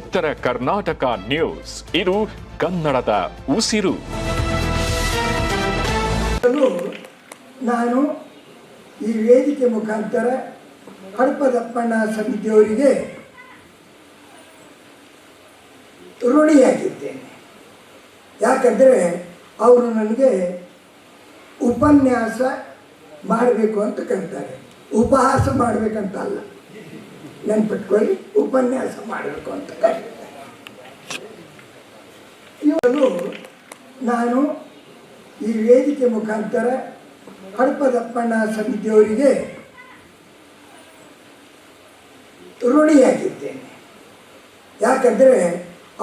ಉತ್ತರ ಕರ್ನಾಟಕ ನ್ಯೂಸ್, ಇದು ಕನ್ನಡದ ಉಸಿರು. ನಾನು ಈ ವೇದಿಕೆ ಮುಖಾಂತರ ಹಡಪದಪ್ಪಣ್ಣ ಸಮಿತಿಯವರಿಗೆ ಋಣಿಯಾಗಿದ್ದೇನೆ. ಯಾಕಂದರೆ ಅವರು ನನಗೆ ಉಪನ್ಯಾಸ ಮಾಡಬೇಕು ಅಂತ ಕರೀತಾರೆ, ಉಪಹಾಸ ಮಾಡಬೇಕಂತ ಅಲ್ಲ, ನೆನ್ಪಿಟ್ಕೊಳ್ಳಿ, ಉಪನ್ಯಾಸ ಮಾಡಬೇಕು ಅಂತ ಕರೀತಾರೆ. ಇವರು ನಾನು ಈ ವೇದಿಕೆ ಮುಖಾಂತರ ಹಡಪದಪ್ಪಣ್ಣ ಸಮಿತಿಯವರಿಗೆ ಋಣಿಯಾಗಿದ್ದೇನೆ. ಯಾಕಂದರೆ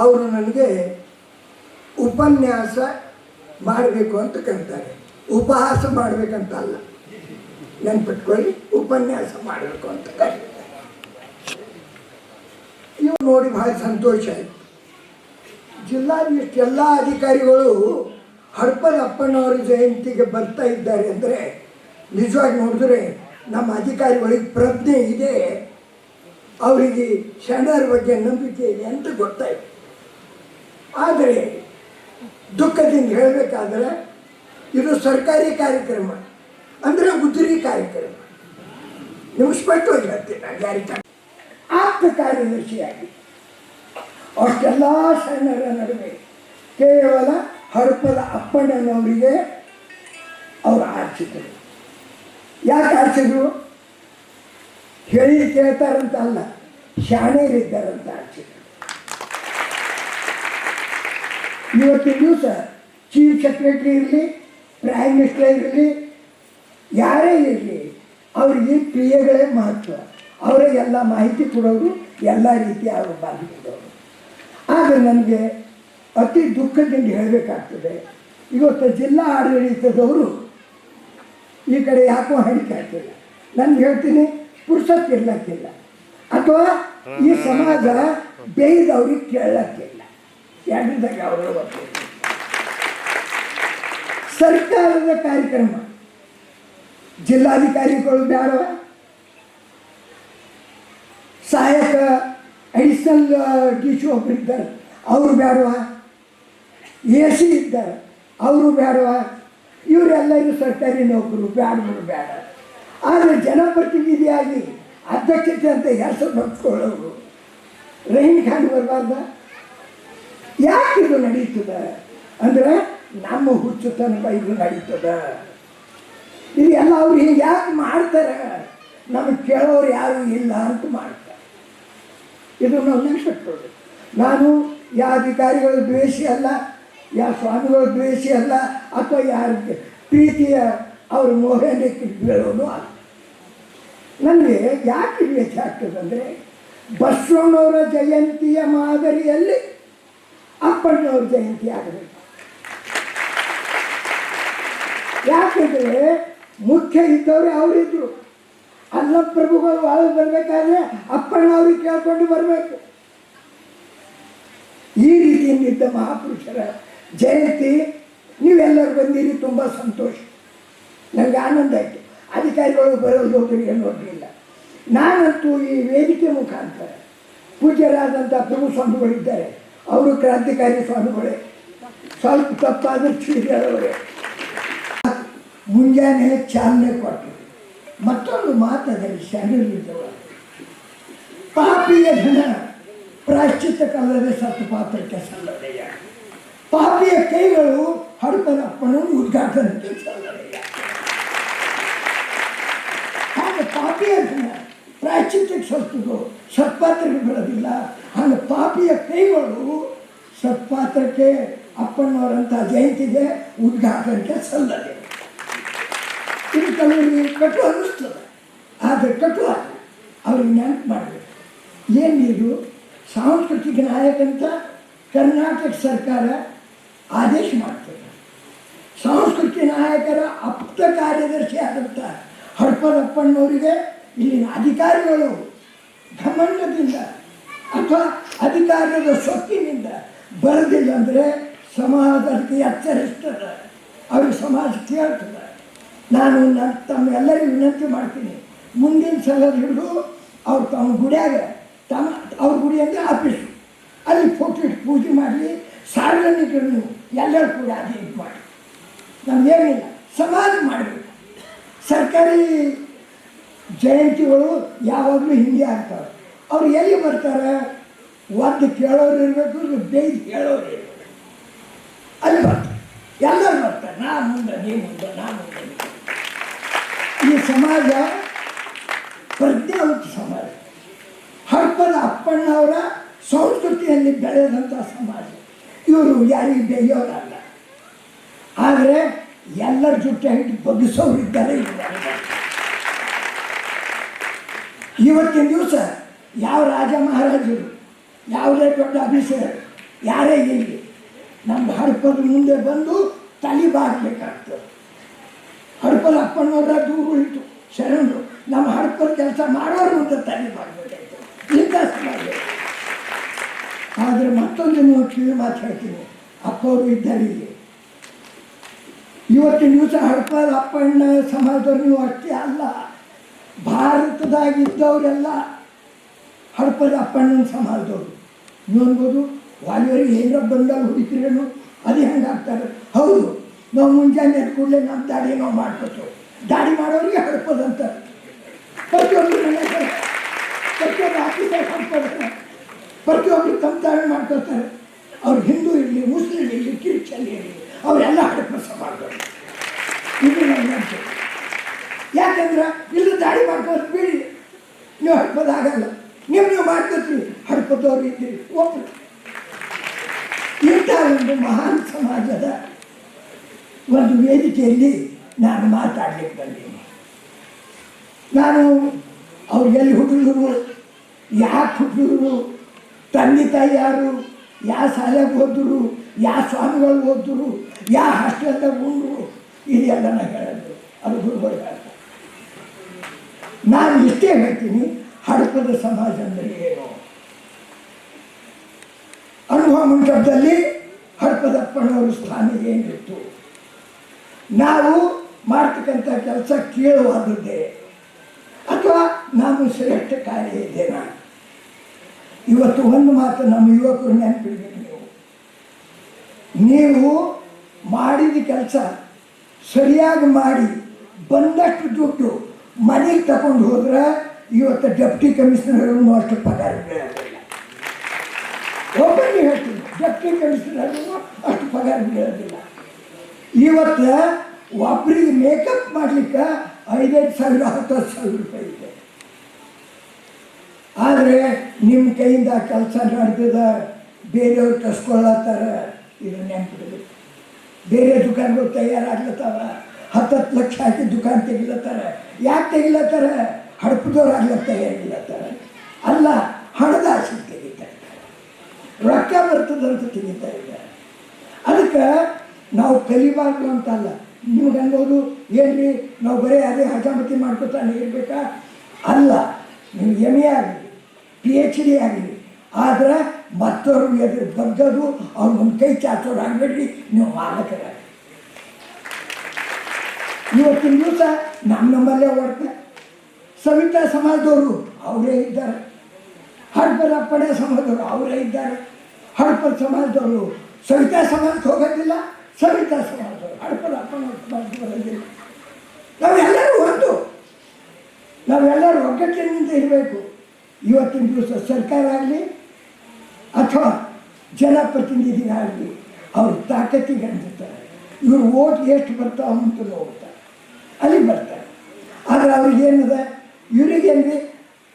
ಅವರು ನನಗೆ ಉಪನ್ಯಾಸ ಮಾಡಬೇಕು ಅಂತ ಕರೀತಾರೆ, ಉಪಹಾಸ ಮಾಡಬೇಕಂತ ಅಲ್ಲ, ನೆನ್ಪಿಟ್ಕೊಳ್ಳಿ, ಉಪನ್ಯಾಸ ಮಾಡಬೇಕು ಅಂತ ಕರೀತಾರೆ. ಇವು ನೋಡಿ ಭಾಳ ಸಂತೋಷ ಆಯಿತು. ಜಿಲ್ಲಾಧೀಶ ಎಲ್ಲ ಅಧಿಕಾರಿಗಳು ಹಡಪದಪ್ಪಣ್ಣವರ ಜಯಂತಿಗೆ ಬರ್ತಾ ಇದ್ದಾರೆ ಅಂದರೆ ನಿಜವಾಗಿ ನೋಡಿದ್ರೆ ನಮ್ಮ ಅಧಿಕಾರಿಗಳಿಗೆ ಪ್ರಜ್ಞೆ ಇದೆ, ಅವರಿಗೆ ಶರಣರ ಬಗ್ಗೆ ನಂಬಿಕೆ ಇದೆ ಅಂತ ಗೊತ್ತಾಯಿತು. ಆದರೆ ದುಃಖದಿಂದ ಹೇಳಬೇಕಾದ್ರೆ ಇದು ಸರ್ಕಾರಿ ಕಾರ್ಯಕ್ರಮ ಅಂದರೆ ಉದುರಿ ಕಾರ್ಯಕ್ರಮ. ನಿಮ್ಗೆ ಸ್ಪಷ್ಟವಾಗಿ ಹೇಳ್ತೀನಿ, ನಾನು ಯಾರಿಗೆ ಆಪ್ತ ಕಾರ್ಯದರ್ಶಿಯಾಗಿ ಅಷ್ಟೆಲ್ಲ ಶರಣರ ನಡುವೆ ಕೇವಲ ಹಡಪದ ಅಪ್ಪಣ್ಣನವರಿಗೆ ಅವರು ಆರಿಸಿದರು. ಯಾಕೆ ಆರಿಸಿದ್ರು? ಹೇಳಿ ಕೇಳ್ತಾರಂತ ಅಲ್ಲ, ಶಾಣೆಯರಿದ್ದಾರಂತ ಆರಿಸಿದರು. ಇವತ್ತಿನ ದಿವಸ ಚೀಫ್ ಸೆಕ್ರೆಟರಿ ಇರಲಿ, ಪ್ರೈಮ್ ಮಿನಿಸ್ಟರ್ ಇರಲಿ, ಯಾರೇ ಇರಲಿ, ಅವರಿಗೆ ಕ್ರಿಯೆಗಳೇ ಮಹತ್ವ. ಅವರಿಗೆ ಎಲ್ಲ ಮಾಹಿತಿ ಕೊಡೋರು, ಎಲ್ಲ ರೀತಿಯ ಅವರು ಬಾಧಿ ಕೊಡೋರು. ಆದರೆ ನನಗೆ ಅತಿ ದುಃಖದಿಂದ ಹೇಳಬೇಕಾಗ್ತದೆ, ಇವತ್ತು ಜಿಲ್ಲಾ ಆಡಳಿತದವರು ಈ ಕಡೆ ಯಾಕೋ ಹಣಿಕೆ ಆಗ್ತಿಲ್ಲ. ನಾನು ಹೇಳ್ತೀನಿ, ಪುರುಸತ್ ಇರ್ಲಕ್ಕಿಲ್ಲ, ಅಥವಾ ಈ ಸಮಾಜ ಬೇಯ್ದವ್ರಿಗೆ ಕೇಳಕ್ಕಿಲ್ಲ. ಎರಡದಾಗ ಅವರು ಸರ್ಕಾರದ ಕಾರ್ಯಕ್ರಮ ಜಿಲ್ಲಾಧಿಕಾರಿಗಳು ಬೇಡವ, ಸಹಾಯಕ ಅಡಿಷನಲ್ ಡಿ ಸಿ ಒಬ್ಬರು ಇದ್ದಾರೆ ಅವರು ಬೇಡವ, AC ಇದ್ದಾರೆ ಅವರು ಬೇಡವ, ಇವರೆಲ್ಲರೂ ಸರ್ಕಾರಿ ನೌಕರು ಬೇಡವರು ಬೇಡ. ಆದರೆ ಜನಪ್ರತಿನಿಧಿಯಾಗಿ ಅಧ್ಯಕ್ಷತೆ ಅಂತ ಹೆಸರು ಬರ್ಕೊಳ್ಳೋರು ರಹೀಂ ಖಾನ್ ಬರಬಾರ್ದ? ಯಾಕೆ ಇದು ನಡೀತದೆ ಅಂದರೆ ನಮ್ಮ ಹುಚ್ಚುತನಕ ಇದು ನಡೀತದೆ. ಇದು ಎಲ್ಲ ಅವ್ರು ಹೀಗೆ ಯಾಕೆ ಮಾಡ್ತಾರೆ? ನಮಗೆ ಕೇಳೋರು ಯಾರು ಇಲ್ಲ ಅಂತ ಮಾಡ್ತಾರೆ. ಇದು ನಾವು ನೆನಪಿಟ್ಕೊಳ್ಳಿ. ನಾನು ಯಾವ ಅಧಿಕಾರಿಗಳ ದ್ವೇಷಿ ಅಲ್ಲ, ಯಾವ ಸ್ವಾಮಿಗಳ ದ್ವೇಷಿ ಅಲ್ಲ, ಅಥವಾ ಯಾರ ಪ್ರೀತಿಯ ಅವ್ರ ಮೋಹನಕ್ಕೆ ಬೀಳೋನು ಅಲ್ಲ. ನನಗೆ ಯಾಕೆ ದ್ವೇಷ ಆಗ್ತದೆ ಅಂದರೆ ಬಸವಣ್ಣವರ ಜಯಂತಿಯ ಮಾದರಿಯಲ್ಲಿ ಅಪ್ಪಣ್ಣವ್ರ ಜಯಂತಿ ಆಗಬೇಕು. ಯಾಕೆಂದರೆ ಮುಖ್ಯ ಇದ್ದವ್ರೆ ಅವರಿದ್ದರು. ಅಲ್ಲ ಪ್ರಭುಗಳು ಒಳಗೆ ಬರಬೇಕಾದ್ರೆ ಅಪ್ಪಣ್ಣವ್ರಿಗೆ ಕೇಳ್ಕೊಂಡು ಬರಬೇಕು. ಈ ರೀತಿಯಿಂದಿದ್ದ ಮಹಾಪುರುಷರ ಜಯಂತಿ ನೀವೆಲ್ಲರೂ ಬಂದಿರಿ, ತುಂಬ ಸಂತೋಷ, ನನಗೆ ಆನಂದ ಆಯಿತು. ಅಧಿಕಾರಿಗಳು ಬರೋದು ಹೋದ್ರಿಗೆ ನೋಡಲಿಲ್ಲ. ನಾನಂತೂ ಈ ವೇದಿಕೆ ಮುಖಾಂತರ ಪೂಜ್ಯರಾದಂಥ ಪ್ರಭು ಸ್ವಾಮಿಗಳಿದ್ದಾರೆ, ಅವರು ಕ್ರಾಂತಿಕಾರಿ ಸ್ವಾಮಿಗಳೇ, ಸ್ವಲ್ಪ ತಪ್ಪಾದರೂ ಶ್ರೀಗಳವರೇ ಮುಂಜಾನೆ ಚಾಲನೆ ಕೊಟ್ಟರು. ಮತ್ತೊಂದು ಮಾತದಲ್ಲಿ ಶರಣರಿದ್ದವ, ಪಾಪಿಯ ಧನ ಪ್ರಾಶ್ಚಿತ್ತಕ್ಕಲ್ಲದೆ ಸತ್ತು ಪಾತ್ರಕ್ಕೆ ಸಲ್ಲದೆಯ, ಪಾಪಿಯ ಕೈಗಳು ಹಡಪದಪ್ಪಣ್ಣನ ಉದ್ಘಾಟನೆಗೆ ಸಲ್ಲದೆಯ. ಹಾಗೆ ಪಾಪಿಯ ಧನ ಪ್ರಾಶ್ಚಿತ್ತಕ್ಕೆ ಸತ್ತದು, ಸತ್ಪಾತ್ರಕ್ಕೆ ಬರೋದಿಲ್ಲ. ಹಾಗೆ ಪಾಪಿಯ ಕೈಗಳು ಸತ್ಪಾತ್ರಕ್ಕೆ, ಅಪ್ಪಣ್ಣವರಂಥ ಜಯಂತಿಗೆ, ಉದ್ಘಾಟನೆಗೆ ಸಲ್ಲದೆ. ಇದು ಕೆಲವರಿಗೆ ಕಟು ಅನ್ನಿಸ್ತದೆ, ಆದರೆ ಕಟು ಅಲ್ಲ. ಅವ್ರಿಗೆ ನೆನಪು ಮಾಡಬೇಕು. ಏನಿದು ಸಾಂಸ್ಕೃತಿಕ ನಾಯಕ ಅಂತ ಕರ್ನಾಟಕ ಸರ್ಕಾರ ಆದೇಶ ಮಾಡ್ತದೆ. ಸಾಂಸ್ಕೃತಿಕ ನಾಯಕರ ಆಪ್ತ ಕಾರ್ಯದರ್ಶಿ ಆದಂಥ ಹಡಪದಪ್ಪಣ್ಣವರಿಗೆ ಇಲ್ಲಿನ ಅಧಿಕಾರಿಗಳು ಘಮಂಡದಿಂದ ಅಥವಾ ಅಧಿಕಾರದ ಸೊಕ್ಕಿನಿಂದ ಬರೋದಿಲ್ಲ ಅಂದರೆ ಸಮಾಜಕ್ಕೆ ಎಚ್ಚರಿಸ್ತದೆ, ಅವ್ರಿಗೆ ಸಮಾಜ ಕೇಳ್ತದೆ. ನಾನು ತಮ್ಮೆಲ್ಲರಿಗೂ ವಿನಂತಿ ಮಾಡ್ತೀನಿ, ಮುಂದಿನ ಸಲ ಹಿಡಿದು ಅವ್ರು ತಮ್ಮ ಗುಡಿಯಾಗ ಅವ್ರ ಗುಡಿ ಅಂದರೆ ಆಫೀಸು ಅಲ್ಲಿ ಫೋಟೋ ಇಟ್ಟು ಪೂಜೆ ಮಾಡಲಿ, ಸಾರ್ವಜನಿಕರು ನೀವು ಎಲ್ಲರೂ ಕೂಡ ಅದೇ ಇದು ಮಾಡಿ. ನಮಗೇನಿಲ್ಲ, ಸಮಾಜ ಮಾಡಬೇಕು. ಸರ್ಕಾರಿ ಜಯಂತಿಗಳು ಯಾವಾಗಲೂ ಹಿಂಗೆ ಆಗ್ತವೆ. ಅವ್ರು ಎಲ್ಲಿ ಬರ್ತಾರೆ? ಒದ್ದು ಕೇಳೋರು ಇರಬೇಕು, ಬೇಯ್ದು ಹೇಳೋರು ಇರಬೇಕು. ಅಲ್ಲಿ ಬರ್ತಾರೆ, ಎಲ್ಲರೂ ಬರ್ತಾರೆ. ನಾ ಮುಂದೆ, ನೀ ಮುಂದೆ, ನಾ ಮುಂದೆ. ಈ ಸಮಾಜ ಪ್ರಜ್ಞಾವಂತ ಸಮಾಜ. ಹಡಪದ ಅಪ್ಪಣ್ಣವರ ಸಂಸ್ಕೃತಿಯಲ್ಲಿ ಬೆಳೆದಂಥ ಸಮಾಜ. ಇವರು ಯಾರಿಗೆ ಬೇಯೋರಲ್ಲ. ಆದರೆ ಎಲ್ಲರ ಜೊತೆ ಹಿಡಿದು ಬಗ್ಗಿಸೋರಿದ್ದಾರೆ. ಇವತ್ತಿನ ದಿವಸ ಯಾವ ರಾಜ ಮಹಾರಾಜರು, ಯಾವುದೇ ದೊಡ್ಡ ಅಭಿಷೇಕ ಯಾರೇ ಇಲ್ಲಿ ನಮ್ಮ ಹಡಪದ ಮುಂದೆ ಬಂದು ತಲೆ ಬಾಗಬೇಕಾಗ್ತದೆ. ಹಡಪದ ಅಪ್ಪನವರ ದೂರು ಇಟ್ಟು ಶರಣರು ನಮ್ಮ ಹಡಪದ ಕೆಲಸ ಮಾಡೋರು ಮುಂದೆ ತಲೆ ಬಾಗಬೇಕಾಗ್ತದೆ. ಇಂಥ ಸಮಾಜ. ಆದರೆ ಮತ್ತೊಂದು ನೀವು ಕಿವಿ ಮಾತು ಹೇಳ್ತೀನಿ, ಅಪ್ಪವರು ಇದ್ದಾರೆ ಇಲ್ಲಿ. ಇವತ್ತಿನ ದಿವಸ ಹಡಪದ ಅಪ್ಪಣ್ಣ ಸಮಾಜದವ್ರು ನೀವು ಅಷ್ಟೇ ಅಲ್ಲ, ಭಾರತದಾಗಿದ್ದವರೆಲ್ಲ ಹಡಪದ ಅಪ್ಪಣ್ಣನ ಸಮಾಜದವರು. ನೀವು ಅನ್ಬೋದು ವಾಲಿಯವರಿಗೆ ಏನೋ ಬಂದಾಗ ಹುಡುಕಿರೇನು, ಅದೇ ಹಂಗೆ ಆಗ್ತಾರೆ. ಹೌದು, ನಾವು ಮುಂಜಾನೆ ಎದ್ದು ಕೂಡಲೇ ನಮ್ಮ ದಾಡಿ ನಾವು ಮಾಡ್ಕೊತೇವೆ. ದಾಡಿ ಮಾಡೋರಿಗೆ ಹಡಪದ ಅಂತಾರೆ. ಪ್ರತಿಯೊಬ್ಬರು ಮನೆಗೆ, ಪ್ರತಿಯೊಬ್ಬರು ಆಫೀಸಾಗಿ ಹಡ್ಕೊಳ್ತಾರೆ, ಪ್ರತಿಯೊಬ್ಬರು ಕಂತಾಳೆ ಮಾಡ್ಕೊಳ್ತಾರೆ. ಅವ್ರು ಹಿಂದೂ ಇರಲಿ, ಮುಸ್ಲಿಂ ಇರಲಿ, ಕ್ರಿಶ್ಚಿಯನ್ ಇರಲಿ, ಅವರೆಲ್ಲ ಹಡಪದ ಸಮಾಜದವರು. ಇದು ನಾನು ಹೇಳ್ತೇನೆ. ಯಾಕಂದ್ರೆ ಇಲ್ಲಿ ದಾಡಿ ಮಾಡ್ಕೊಂಡು ಬಿಡಿ, ನೀವು ಹಡಪದ ಆಗಲ್ಲ. ನೀವು ಮಾಡ್ಕೊತೀವಿ, ಹಡಪದವ್ರು ಇದ್ದೀರಿ ಒಬ್ಬರು. ಇಂಥ ಒಂದು ಮಹಾನ್ ಸಮಾಜದ ಒಂದು ವೇದಿಕೆಯಲ್ಲಿ ನಾನು ಮಾತಾಡಲಿಕ್ಕೆ ಬಂದೀನಿ. ನಾನು ಅವ್ರು ಎಲ್ಲಿ ಹುಟ್ಟಿದ್ರು, ಯಾಕೆ ಹುಟ್ಟಿದ್ರು, ತಂದೆ ತಾಯಿ ಯಾರು, ಯಾವ ಶಾಲೆಗೆ ಓದಿದ್ರು, ಯಾವ ಸ್ವಾಮಿಗಳು ಓದಿದ್ರು, ಯಾವ ಹಾಸ್ಟೆಲ್ದಾಗ ಉಂಡ್ರು, ಇದೆಲ್ಲ ನಾನು ಹೇಳೋದು. ಅದು ಗುರುಗಳು ಹೇಳ್ತಾರೆ. ನಾನು ಇಷ್ಟೇ ಹೇಳ್ತೀನಿ, ಹಡಪದ ಸಮಾಜ ಅಂದರೆ ಏನು? ಅನುಭವ ಮಂಟಪದಲ್ಲಿ ಹಡಪದಪ್ಪನವರ ಸ್ಥಾನ ಏನಿತ್ತು? ನಾವು ಮಾಡ್ತಕ್ಕಂಥ ಕೆಲಸ ಕೇಳುವಾದದ್ದೇ ಅಥವಾ ನಾನು ಶ್ರೇಷ್ಠ ಕಾರ್ಯ ಇದ್ದೇನಾ? ಇವತ್ತು ಒಂದು ಮಾತು ನಮ್ಮ ಯುವಕರು ನೆನಪಿಡ್ಬೇಕು. ನೀವು ಮಾಡಿದ ಕೆಲಸ ಸರಿಯಾಗಿ ಮಾಡಿ ಬಂದಷ್ಟು ದುಡ್ಡು ಮನೆಗೆ ತಗೊಂಡು ಹೋದ್ರೆ ಇವತ್ತು ಡೆಪ್ಟಿ ಕಮಿಷನರ್ಗೂ ಅಷ್ಟು ಪಗಾರ ಬೀಳೋದಿಲ್ಲ. ಒಬ್ಬರಿಗೆ ಹೇಳ್ತೀನಿ, ಡೆಪ್ಟಿ ಕಮಿಷನರ್ಗೂ ಅಷ್ಟು ಪಗಾರ ಬೀಳೋದಿಲ್ಲ. ಇವತ್ತು ಒಬ್ಬರಿಗೆ ಮೇಕಪ್ ಮಾಡಲಿಕ್ಕೆ 5,000 10,000 ರೂಪಾಯಿ ಇದೆ. ಆದರೆ ನಿಮ್ಮ ಕೈಯಿಂದ ಕೆಲಸ ನಡೆದ ಬೇರೆಯವ್ರು ಕಸ್ಕೊಳ್ಳತ್ತಾರ. ಇದು ನೆನಪಿಡಬೇಕು. ಬೇರೆ ದುಕಾನ್ಗಳು ತಯಾರಾಗ್ಲತ್ತಾವ, 10 ಲಕ್ಷ ಹಾಕಿ ದುಕಾನ್ ತೆಗಿಲತ್ತಾರ. ಯಾಕೆ ತೆಗಿಲತ್ತಾರ? ಹಡಪದವ್ರು ಆಗ್ಲತ್ತ ತಯಾರಿಲ್ಲತ್ತಾರ ಅಲ್ಲ, ಹಣದ ಆಸೆ ತೆಗಿತಾ ಇದ್ದಾರೆ, ರೊಕ್ಕ ಬರ್ತದಂತ ತೆಗಿತಾ ಇದ್ದಾರೆ. ಅದಕ್ಕೆ ನಾವು ಕಲಿಬಾರ್ದು ಅಂತಲ್ಲ. ನಿಮ್ಗೆ ಅನ್ಬೋದು ಏನ್ರಿ ನಾವು ಬರೀ ಅದೇ ಹಜಾಮತಿ ಮಾಡ್ಕೊತಾನೆ ಇರಬೇಕಾ? ಅಲ್ಲ, ನೀವು MA ಆಗಲಿ, PhD ಆಗಲಿ, ಆದರೆ ಮತ್ತವರು ಎದುರು ಬಗ್ಗದು, ಅವ್ರು ಒಂದು ಕೈ ಚಾಚೋರು ಆಗಬೇಡ್ರಿ. ನೀವು ಮಾಲಕರಾಗಿ ಇವತ್ತಿನ ದಿವಸ ನಮ್ಮಲ್ಲೇ ಹೊಡ್ತಾರೆ. ಸವಿತಾ ಸಮಾಜದವರು ಅವರೇ ಇದ್ದಾರೆ, ಹಡಪದ ಅಪ್ಪಣೆ ಸಮಾಜದವರು ಅವರೇ ಇದ್ದಾರೆ. ಹಡಪದ ಸಮಾಜದವರು ಸವಿತಾ ಸಮಾಜಕ್ಕೆ ಹೋಗೋದಿಲ್ಲ, ಸವಿತಾ ಸಮಾಜದವರು ಹಡಪದ ಅಪ್ಪಣೆ ಸಮಾಜಕ್ಕೆ ಬರೋದಿಲ್ಲ. ನಾವೆಲ್ಲರೂ ಒಂದು, ನಾವೆಲ್ಲರೂ ಒಗ್ಗಟ್ಟಿನಿಂದ ಇರಬೇಕು. ಇವತ್ತಿನ ದಿವಸ ಸರ್ಕಾರ ಆಗಲಿ ಅಥವಾ ಜನಪ್ರತಿನಿಧಿಗಳಾಗಲಿ ಅವ್ರ ತಾಕತ್ತಿಗೆ ಅಂದಿರ್ತಾರೆ. ಇವರು ಓಟ್ ಎಷ್ಟು ಬರ್ತಾವ ಅಂತ ನೋಡ್ತಾರೆ, ಅಲ್ಲಿ ಬರ್ತಾರೆ. ಆದರೆ ಅವ್ರಿಗೇನದ, ಇವ್ರಿಗೇನ್ರಿ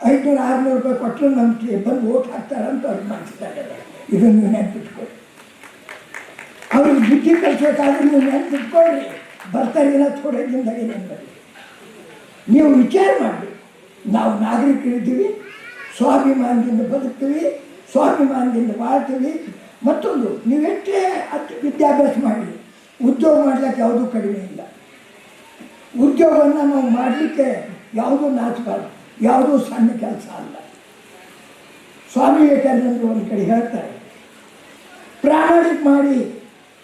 500-600 ರೂಪಾಯಿ ಕೊಟ್ಟರು ನಮ್ಗೆ ಬಂದು ಓಟ್ ಹಾಕ್ತಾರಂತ ಅವ್ರಿಗೆ ಮನಸ್ಸಿದ್ದಾರೆ. ಇದನ್ನು ನೀವು ನೆನ್ಪಿಟ್ಕೊಳ್ಳಿ. ಅವ್ರಿಗೆ ಬುದ್ಧಿ ಕಲಿಸ್ಬೇಕಾದ್ರೆ ನೀವು ನೆನ್ಪಿಟ್ಕೊಳ್ಳಿ. ಬರ್ತಾರೇನೋ ಥೋಡೆ ದಿನದಾಗೆ ನೆನ್ಪಲ್ಲಿ ನೀವು ವಿಚಾರ ಮಾಡಿ. ನಾವು ನಾಗರಿಕರಿದ್ದೀವಿ, ಸ್ವಾಭಿಮಾನದಿಂದ ಬದುಕ್ತೀವಿ, ಸ್ವಾಭಿಮಾನದಿಂದ ಬಾಳ್ತೀವಿ. ಮತ್ತೊಂದು, ನೀವೆಷ್ಟೇ ವಿದ್ಯಾಭ್ಯಾಸ ಮಾಡಿ ಉದ್ಯೋಗ ಮಾಡ್ಲಿಕ್ಕೆ ಯಾವುದೂ ಕಡಿಮೆ ಇಲ್ಲ. ಉದ್ಯೋಗವನ್ನು ನಾವು ಮಾಡಲಿಕ್ಕೆ ಯಾವುದೂ ನಾಚಬಾರ್ದು, ಯಾವುದೂ ಸಣ್ಣ ಕೆಲಸ ಅಲ್ಲ. ಸ್ವಾಮಿ ವಿವೇಕಾನಂದರು ಒಂದು ಕಡೆ ಹೇಳ್ತಾರೆ, ಪ್ರಾಮಾಣಿಕ ಮಾಡಿ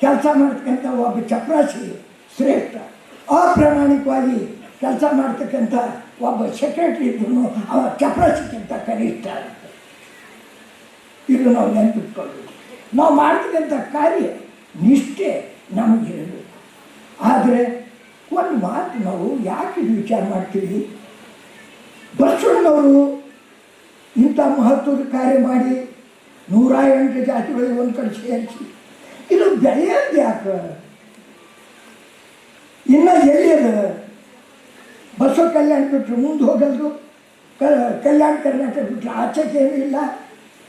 ಕೆಲಸ ಮಾಡ್ತಕ್ಕಂಥ ಒಬ್ಬ ಚಪರಾಸಿ ಶ್ರೇಷ್ಠ, ಅಪ್ರಾಮಾಣಿಕವಾಗಿ ಕೆಲಸ ಮಾಡ್ತಕ್ಕಂಥ ಒಬ್ಬ ಸೆಕ್ರೆಟ್ರಿ ಇದ್ರು ಅವ ಚಪರಾಸಿಗಿಂತ ಕನಿಷ್ಠ. ಇದು ನಾವು ನೆನಪಿಟ್ಕೊಳ್ಬೇಕು. ನಾವು ಮಾಡ್ತಕ್ಕಂಥ ಕಾರ್ಯ ನಿಷ್ಠೆ ನಮಗಿರಬೇಕು. ಆದರೆ ಒಂದು ಮಾತು ನಾವು ಯಾಕೆ ಇದು ವಿಚಾರ ಮಾಡ್ತೀವಿ, ಬಸವಣ್ಣವರು ಇಂಥ ಮಹತ್ವದ ಕಾರ್ಯ ಮಾಡಿ 108 ಜಾತಿಗಳಿಗೆ ಒಂದು ಕಡೆ ಸೇರಿಸಿ ಇದು ಬೆಳೆಯೋದು ಯಾಕೆ? ಇನ್ನು ಎಲ್ಲಿಯದ ಬಸವ ಕಲ್ಯಾಣ ಬಿಟ್ಟರು ಮುಂದೆ ಹೋಗಲ್ದು, ಕಲ್ಯಾಣ ಕರ್ನಾಟಕ ಬಿಟ್ಟರೆ ಆಚೆಗೆ ಏನೂ ಇಲ್ಲ.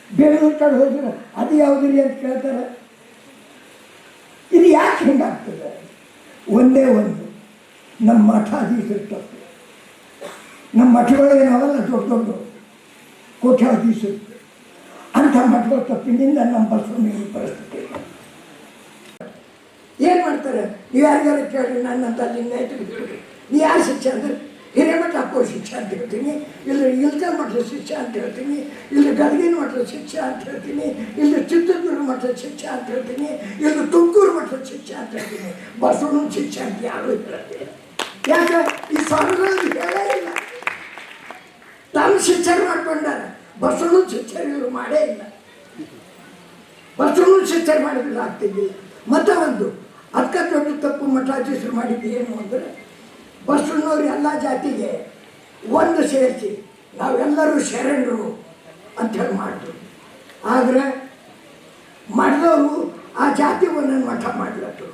ಬೆಂಗಳೂರು ಕಡೆ ಹೋದ್ರೆ ಅದು ಯಾವುದಿಲ್ಲ ಅಂತ ಕೇಳ್ತಾರೆ. ಇದು ಯಾಕೆ ಹಿಂಗಾಗ್ತದೆ? ಒಂದೇ ಒಂದು ನಮ್ಮ ಮಠಾಧೀಶರು ತಪ್ಪು. ನಮ್ಮ ಮಠಗಳು ಏನಾವಲ್ಲ ದೊಡ್ಡ ದೊಡ್ಡ ಕೋಟ್ಯಾಧೀಶರು, ಅಂಥ ಮಠಗಳು ತಪ್ಪಿನಿಂದ ನಮ್ಮ ಬಸವಣ್ಣ ಪರಿಸ್ಥಿತಿ. ಏನು ಮಾಡ್ತಾರೆ? ನೀವು ಯಾರಿಗಾರ ಕೇಳಿ ನನ್ನಂತ ಲಿಂಗಾಯತರಿಗೆ ಕೇಳಿ, ನೀವು ಯಾರು ಶಿಕ್ಷೆ ಅಂದರೆ ಹಿರೇಮಠ ಅಪ್ಪವ್ರ ಶಿಕ್ಷೆ ಅಂತ ಹೇಳ್ತೀನಿ, ಇಲ್ಲ ಇಲ್ಕಲ್ ಮಠದ ಶಿಕ್ಷೆ ಅಂತ ಹೇಳ್ತೀನಿ, ಇಲ್ಲ ಗದಗಿನ ಮಠದ ಶಿಕ್ಷೆ ಅಂತ ಹೇಳ್ತೀನಿ, ಇಲ್ಲ ಚಿತ್ರದುರ್ಗ ಮಠದ ಶಿಕ್ಷೆ ಅಂತ ಹೇಳ್ತೀನಿ, ಇಲ್ಲ ತುಮಕೂರು ಮಠದ ಶಿಕ್ಷೆ ಅಂತ ಹೇಳ್ತೀನಿ. ಬಸವಣ್ಣನ ಶಿಕ್ಷೆ ಅಂತ ಯಾರೂ ಹೇಳತ್ತೆ. ಯಾಕೆ? ಈ ಸ್ವಾಮಿಗಳಲ್ಲಿ ಹೇಳೇ ಇಲ್ಲ. ತಾನು ಶಿಕ್ಷೆ ಮಾಡ್ಕೊಂಡಾರ, ಬಸವಣ್ಣನ ಶಿಕ್ಷೆ ಇವರು ಮಾಡೇ ಇಲ್ಲ. ಬಸವಣ್ಣನ ಶಿಕ್ಷೆ ಮಾಡಿದ್ರೆ ಆಗ್ತಿದ್ದಿಲ್ಲ. ಮತ್ತು ಒಂದು ಅಕ್ಕ ದೊಡ್ಡ ತಪ್ಪು ಮಠಾಧೀಶರು ಮಾಡಿದ್ದು ಏನು ಅಂದರೆ, ಬಸವಣ್ಣವ್ರು ಎಲ್ಲ ಜಾತಿಗೆ ಒಂದು ಸೇರಿಸಿ ನಾವೆಲ್ಲರೂ ಶರಣರು ಅಂಥೇಳಿ ಮಾಡಿದ್ರು. ಆದರೆ ಮಾಡಿದವರು ಆ ಜಾತಿ ಒಂದೊಂದು ಮಠ ಮಾಡ್ಲತ್ತರು.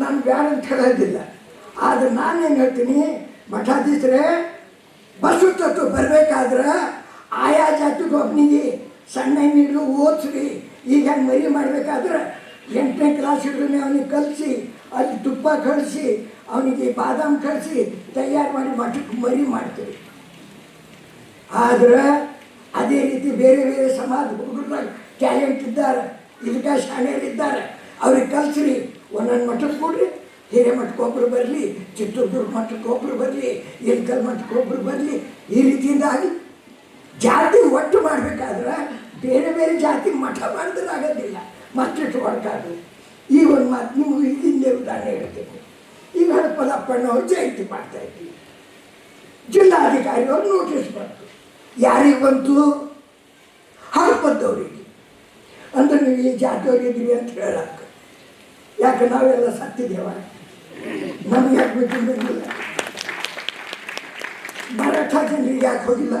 ನಾನು ಬ್ಯಾಡ ಅಂತ ಹೇಳೋದಿಲ್ಲ, ಆದರೆ ನಾನೇನು ಹೇಳ್ತೀನಿ, ಮಠಾಧೀಶರೇ ಬಸವ ತತ್ವ ಬರಬೇಕಾದ್ರೆ ಆಯಾ ಜಾತಿಗೆ ಒಬ್ಬನಿಗೆ ಸಣ್ಣ ನೀರು ಓದಿಸ್ರಿ. ಈಗ ಹಂಗೆ ಮರಿ ಮಾಡಬೇಕಾದ್ರೆ 8ನೇ ಕ್ಲಾಸ್ ಹಿಡಿದ್ರೆ ಅವನಿಗೆ ಕಲಿಸಿ, ಅಲ್ಲಿ ತುಪ್ಪ ಕಳಿಸಿ, ಅವನಿಗೆ ಬಾದಾಮ್ ಕಳಿಸಿ ತಯಾರು ಮಾಡಿ ಮಠಕ್ಕೆ ಮರಿ ಮಾಡ್ತೀವಿ. ಆದರೆ ಅದೇ ರೀತಿ ಬೇರೆ ಬೇರೆ ಸಮಾಜ ಹುಡುಗರಾಗ ಟ್ಯಾಲೆಂಟ್ ಇದ್ದಾರೆ, ಇದಕ್ಕೆ ಶಾಣೆಯರಿದ್ದಾರೆ, ಅವ್ರಿಗೆ ಕಲಿಸ್ರಿ, ಒಂದೊಂದು ಮಠಕ್ಕೆ ಕೊಡ್ರಿ. ಹಿರೇಮಠಕ್ಕೆ ಒಬ್ಬರು ಬರಲಿ, ಚಿತ್ರದುರ್ಗ ಮಠಕ್ಕೆ ಒಬ್ಬರು ಬರಲಿ, ಇಲ್ಕಲ್ ಮಠಕ್ಕೆ ಒಬ್ಬರು ಬರಲಿ. ಈ ರೀತಿಯಿಂದ ಆಗಿ ಜಾತಿ ಒಟ್ಟು ಮಾಡಬೇಕಾದ್ರೆ ಬೇರೆ ಬೇರೆ ಜಾತಿ ಮಠ ಮಾಡಿದ್ರೆ ಆಗೋದಿಲ್ಲ, ಮತ್ತಿಟ್ಟು ಹೊರಕಾದು. ಈ ಒಂದು ಮಾತು ನಿಮಗೂ ಹಿಂದೆ ಉದಾಹರಣೆ ಹೇಳ್ತೀನಿ. ಈಗ ಹಡಪದಪ್ಪಣ್ಣವ್ರು ಜಯಂತಿ ಮಾಡ್ತಾಯಿದ್ವಿ, ಜಿಲ್ಲಾಧಿಕಾರಿಯವ್ರು ನೋಟಿಸ್ ಬಂತು. ಯಾರಿಗೆ ಬಂತು? ಹಡಪದವ್ರಿಗೆ. ಅಂದ್ರೆ ನೀವು ಈ ಜಾತಿಯವ್ರಿದ್ರಿ ಅಂತ ಹೇಳಕ್ಕೆ. ಯಾಕೆ ನಾವೆಲ್ಲ ಸತ್ತಿದ್ದೇವ? ನಮ್ಗೆ ಯಾಕೆ ಬಿಟ್ಟಿಲ್ಲ? ಮರಾಠ ಜನರಿಗೆ ಯಾಕೆ ಹೋಗಿಲ್ಲ?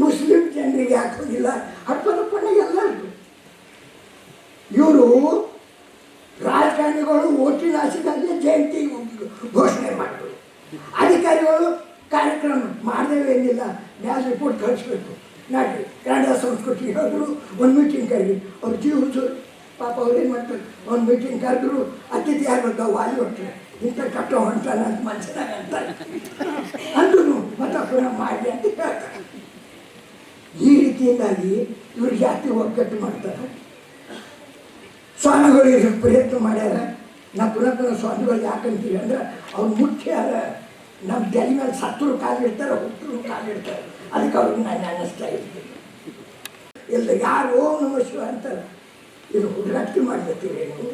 ಮುಸ್ಲಿಂ ಜನರಿಗೆ ಯಾಕೆ ಹೋಗಿಲ್ಲ? ಹಡಪದಪ್ಪಣ್ಣ ಎಲ್ಲರಿಗೂ. ಇವರು ರಾಜಕಾರಣಿಗಳು ಓಟಿನ ಆಸೆಗಾಗಿ ಜಯಂತಿ ಘೋಷಣೆ ಮಾಡಿದ್ರು. ಅಧಿಕಾರಿಗಳು ಕಾರ್ಯಕ್ರಮ ಮಾಡಿದೇವೇನಿಲ್ಲ, ನ್ಯಾಯ ರಿಪೋರ್ಟ್ ಕಳಿಸ್ಬೇಕು, ನಾಟಿ ಕನ್ನಡ ಸಂಸ್ಕೃತಿ ಹೇಳಿದ್ರು. ಒಂದು ಮೀಟಿಂಗ್ ಕರೀರಿ, ಅವ್ರು ಜೀವ ಪಾಪ ಅವ್ರು ಏನು ಮಾಡ್ತಾರೆ, ಒಂದು ಮೀಟಿಂಗ್ ಕರೆದ್ರು. ಅತಿಥಿ ಯಾರು ಬರ್ತಾವೆ? ವಾಲಿ ಹೊಟ್ಟೆ ಇಂಥ ಕಟ್ಟೋ ಹೊಂಟಾನ ಅಂತ ಮನುಷ್ಯನಾಗ ಅಂತಾರೆ. ಅಂದ್ರೂ ಮತ್ತೆ ಪುನಃ ಮಾಡಿ ಅಂತ ಹೇಳ್ತಾರೆ. ಈ ರೀತಿಯಿಂದಾಗಿ ಇವ್ರು ಜಾತಿ ಒಗ್ಗಟ್ಟು ಮಾಡ್ತಾರೆ. ಸ್ವಾಮಿಗಳು ಇದಕ್ಕೆ ಪ್ರಯತ್ನ ಮಾಡ್ಯಾರ. ನಾವು ಪುನಃ ಸ್ವಾಮಿಗಳು ಯಾಕಂತೀವಿ ಅಂದ್ರೆ ಅವ್ರು ಮುಖ್ಯ ನಮ್ಮ ತಲೆ ಮೇಲೆ ಸತ್ತರು ಕಾಲಿಡ್ತಾರೆ, ಹುಟ್ಟರು ಕಾಲಿಡ್ತಾರೆ. ಅದಕ್ಕೆ ಅವ್ರಿಗೆ ನಾನು ಅನ್ನಿಸ್ತಾ ಇರ್ತೀನಿ. ಇಲ್ಲ ಯಾರು ಓಂ ನಮಃ ಶಿವ ಅಂತಾರೆ, ಇದು ಹುಡುಗಾಟಿಕೆ ಮಾಡ್ಲತ್ತೀರೇನು?